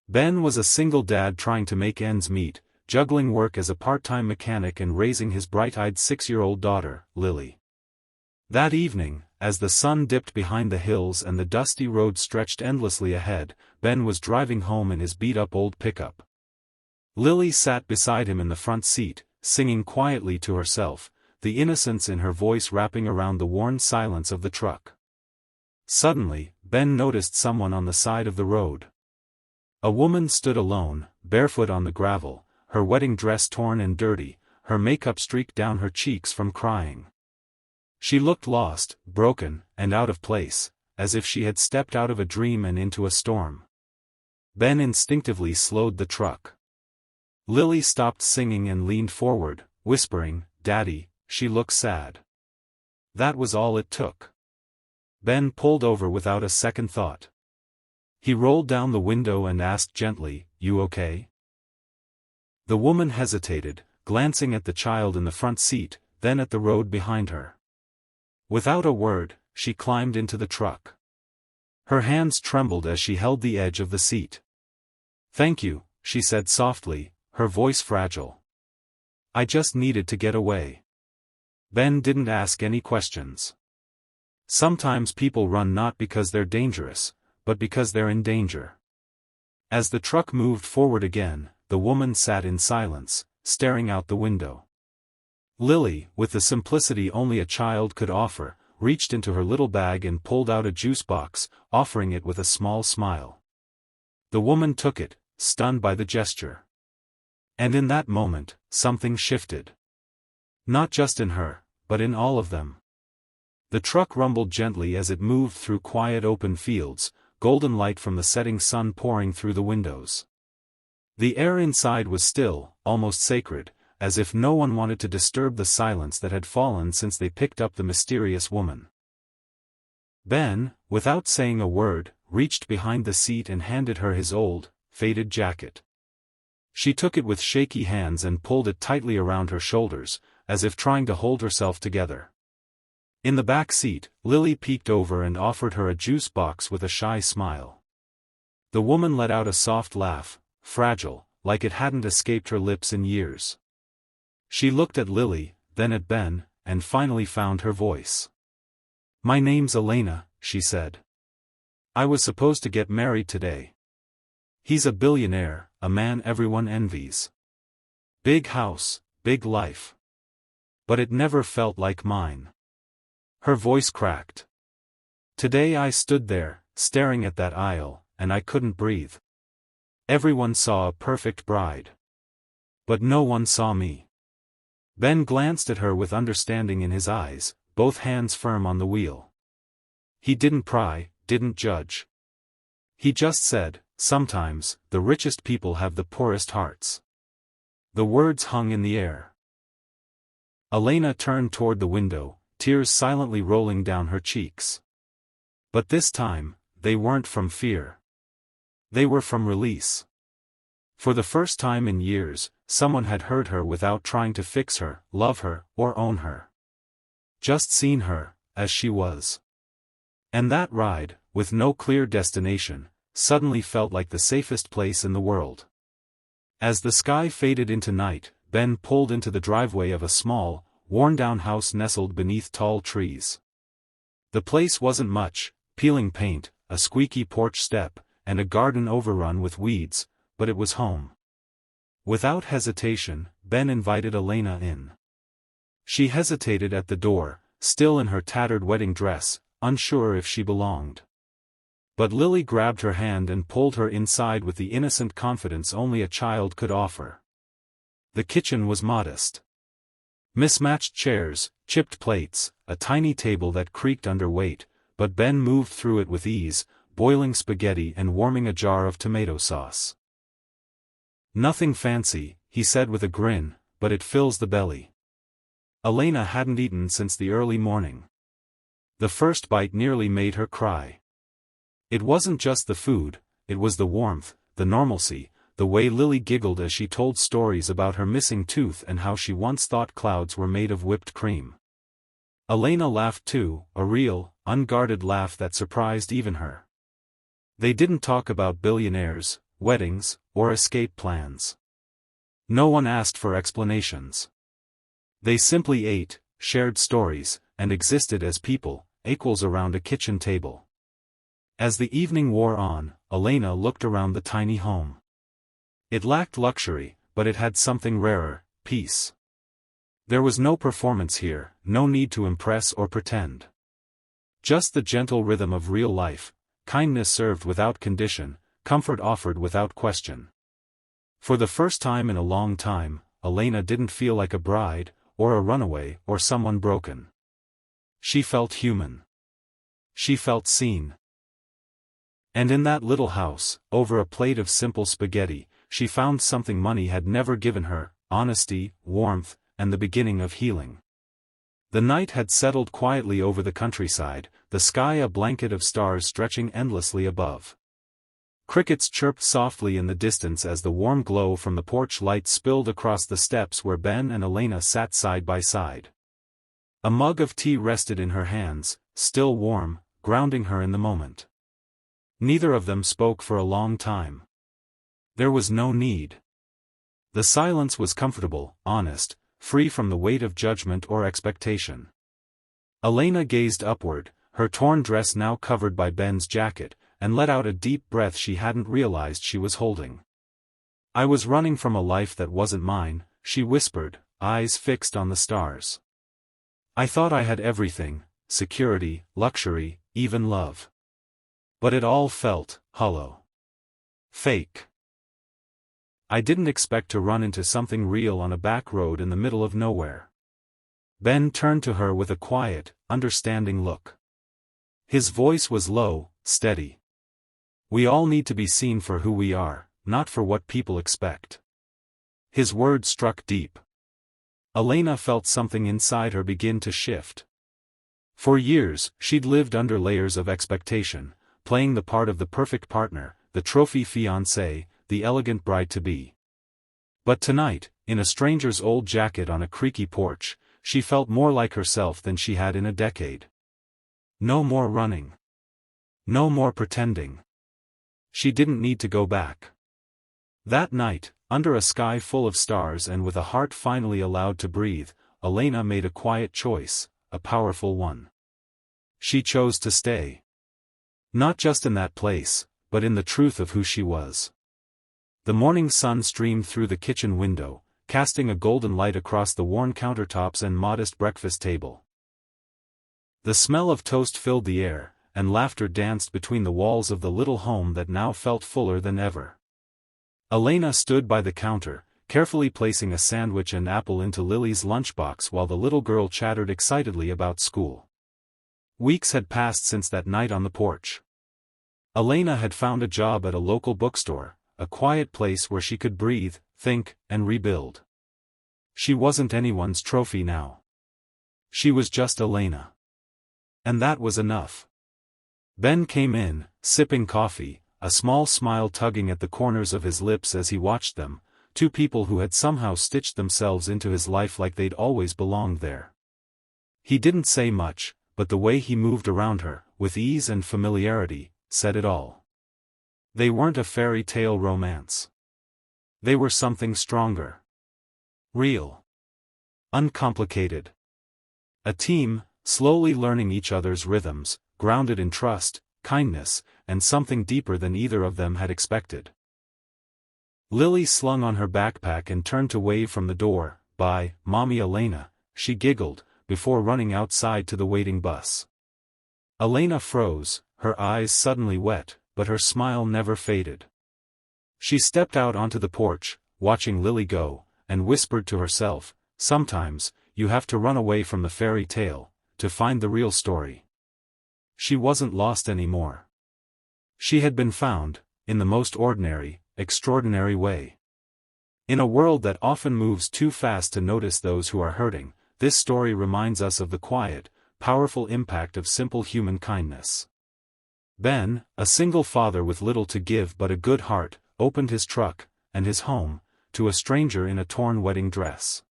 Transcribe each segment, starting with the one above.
Ben was a single dad trying to make ends meet, juggling work as a part-time mechanic and raising his bright-eyed 6-year-old daughter, Lily. That evening, as the sun dipped behind the hills and the dusty road stretched endlessly ahead, Ben was driving home in his beat-up old pickup. Lily sat beside him in the front seat, singing quietly to herself, the innocence in her voice wrapping around the worn silence of the truck. Suddenly, Ben noticed someone on the side of the road. A woman stood alone, barefoot on the gravel, her wedding dress torn and dirty, her makeup streaked down her cheeks from crying. She looked lost, broken, and out of place, as if she had stepped out of a dream and into a storm. Ben instinctively slowed the truck. Lily stopped singing and leaned forward, whispering, "Daddy, she looks sad." That was all it took. Ben pulled over without a second thought. He rolled down the window and asked gently, "You okay?" The woman hesitated, glancing at the child in the front seat, then at the road behind her. Without a word, she climbed into the truck. Her hands trembled as she held the edge of the seat. "Thank you," she said softly, her voice fragile. "I just needed to get away." Ben didn't ask any questions. Sometimes people run not because they're dangerous, but because they're in danger. As the truck moved forward again, the woman sat in silence, staring out the window. Lily, with the simplicity only a child could offer, reached into her little bag and pulled out a juice box, offering it with a small smile. The woman took it, stunned by the gesture. And in that moment, something shifted. Not just in her, but in all of them. The truck rumbled gently as it moved through quiet open fields, golden light from the setting sun pouring through the windows. The air inside was still, almost sacred, as if no one wanted to disturb the silence that had fallen since they picked up the mysterious woman. Ben, without saying a word, reached behind the seat and handed her his old, faded jacket. She took it with shaky hands and pulled it tightly around her shoulders, as if trying to hold herself together. In the back seat, Lily peeked over and offered her a juice box with a shy smile. The woman let out a soft laugh, fragile, like it hadn't escaped her lips in years. She looked at Lily, then at Ben, and finally found her voice. "My name's Elena," she said. "I was supposed to get married today. He's a billionaire, a man everyone envies. Big house, big life. But it never felt like mine." Her voice cracked. "Today I stood there, staring at that aisle, and I couldn't breathe. Everyone saw a perfect bride. But no one saw me." Ben glanced at her with understanding in his eyes, both hands firm on the wheel. He didn't pry, didn't judge. He just said, "Sometimes, the richest people have the poorest hearts." The words hung in the air. Elena turned toward the window, tears silently rolling down her cheeks. But this time, they weren't from fear. They were from release. For the first time in years, someone had heard her without trying to fix her, love her, or own her. Just seen her, as she was. And that ride, with no clear destination, suddenly felt like the safest place in the world. As the sky faded into night, Ben pulled into the driveway of a small, worn-down house nestled beneath tall trees. The place wasn't much, peeling paint, a squeaky porch step, and a garden overrun with weeds, but it was home. Without hesitation, Ben invited Elena in. She hesitated at the door, still in her tattered wedding dress, unsure if she belonged. But Lily grabbed her hand and pulled her inside with the innocent confidence only a child could offer. The kitchen was modest. Mismatched chairs, chipped plates, a tiny table that creaked under weight, but Ben moved through it with ease, boiling spaghetti and warming a jar of tomato sauce. "Nothing fancy," he said with a grin, "but it fills the belly." Elena hadn't eaten since the early morning. The first bite nearly made her cry. It wasn't just the food, it was the warmth, the normalcy, the way Lily giggled as she told stories about her missing tooth and how she once thought clouds were made of whipped cream. Elena laughed too, a real, unguarded laugh that surprised even her. They didn't talk about billionaires, weddings, or escape plans. No one asked for explanations. They simply ate, shared stories, and existed as people, equals around a kitchen table. As the evening wore on, Elena looked around the tiny home. It lacked luxury, but it had something rarer: peace. There was no performance here, no need to impress or pretend. Just the gentle rhythm of real life, kindness served without condition, comfort offered without question. For the first time in a long time, Elena didn't feel like a bride, or a runaway, or someone broken. She felt human. She felt seen. And in that little house, over a plate of simple spaghetti, she found something money had never given her: honesty, warmth, and the beginning of healing. The night had settled quietly over the countryside, the sky a blanket of stars stretching endlessly above. Crickets chirped softly in the distance as the warm glow from the porch light spilled across the steps where Ben and Elena sat side by side. A mug of tea rested in her hands, still warm, grounding her in the moment. Neither of them spoke for a long time. There was no need. The silence was comfortable, honest, free from the weight of judgment or expectation. Elena gazed upward, her torn dress now covered by Ben's jacket, and let out a deep breath she hadn't realized she was holding. "I was running from a life that wasn't mine," she whispered, eyes fixed on the stars. "I thought I had everything: security, luxury, even love. But it all felt hollow. Fake. I didn't expect to run into something real on a back road in the middle of nowhere." Ben turned to her with a quiet, understanding look. His voice was low, steady. "We all need to be seen for who we are, not for what people expect." His words struck deep. Elena felt something inside her begin to shift. For years, she'd lived under layers of expectation, playing the part of the perfect partner, the trophy fiancé, the elegant bride-to-be. But tonight, in a stranger's old jacket on a creaky porch, she felt more like herself than she had in a decade. No more running. No more pretending. She didn't need to go back. That night, under a sky full of stars and with a heart finally allowed to breathe, Elena made a quiet choice, a powerful one. She chose to stay. Not just in that place, but in the truth of who she was. The morning sun streamed through the kitchen window, casting a golden light across the worn countertops and modest breakfast table. The smell of toast filled the air, and laughter danced between the walls of the little home that now felt fuller than ever. Elena stood by the counter, carefully placing a sandwich and apple into Lily's lunchbox while the little girl chattered excitedly about school. Weeks had passed since that night on the porch. Elena had found a job at a local bookstore, a quiet place where she could breathe, think, and rebuild. She wasn't anyone's trophy now. She was just Elena. And that was enough. Ben came in, sipping coffee, a small smile tugging at the corners of his lips as he watched them, two people who had somehow stitched themselves into his life like they'd always belonged there. He didn't say much, but the way he moved around her, with ease and familiarity, said it all. They weren't a fairy tale romance. They were something stronger. Real. Uncomplicated. A team, slowly learning each other's rhythms, grounded in trust, kindness, and something deeper than either of them had expected. Lily slung on her backpack and turned to wave from the door. "Bye, Mommy Elena," she giggled, before running outside to the waiting bus. Elena froze, her eyes suddenly wet, but her smile never faded. She stepped out onto the porch, watching Lily go, and whispered to herself, "Sometimes, you have to run away from the fairy tale, to find the real story." She wasn't lost anymore. She had been found, in the most ordinary, extraordinary way. In a world that often moves too fast to notice those who are hurting, this story reminds us of the quiet, powerful impact of simple human kindness. Ben, a single father with little to give but a good heart, opened his truck, and his home, to a stranger in a torn wedding dress.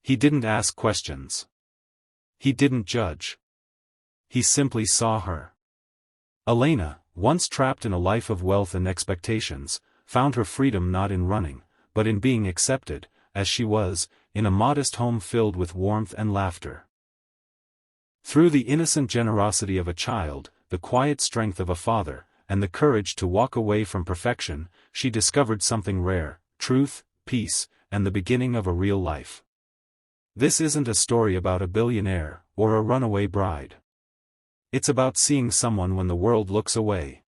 He didn't ask questions. He didn't judge. He simply saw her. Elena, once trapped in a life of wealth and expectations, found her freedom not in running, but in being accepted, as she was, in a modest home filled with warmth and laughter. Through the innocent generosity of a child, the quiet strength of a father, and the courage to walk away from perfection, she discovered something rare: truth, peace, and the beginning of a real life. This isn't a story about a billionaire, or a runaway bride. It's about seeing someone when the world looks away.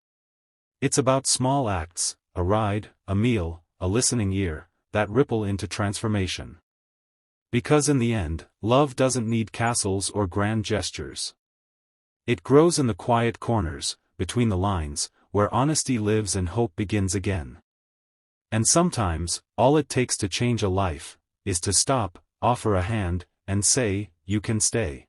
It's about small acts, a ride, a meal, a listening ear, that ripple into transformation. Because in the end, love doesn't need castles or grand gestures. It grows in the quiet corners, between the lines, where honesty lives and hope begins again. And sometimes, all it takes to change a life, is to stop, offer a hand, and say, "You can stay."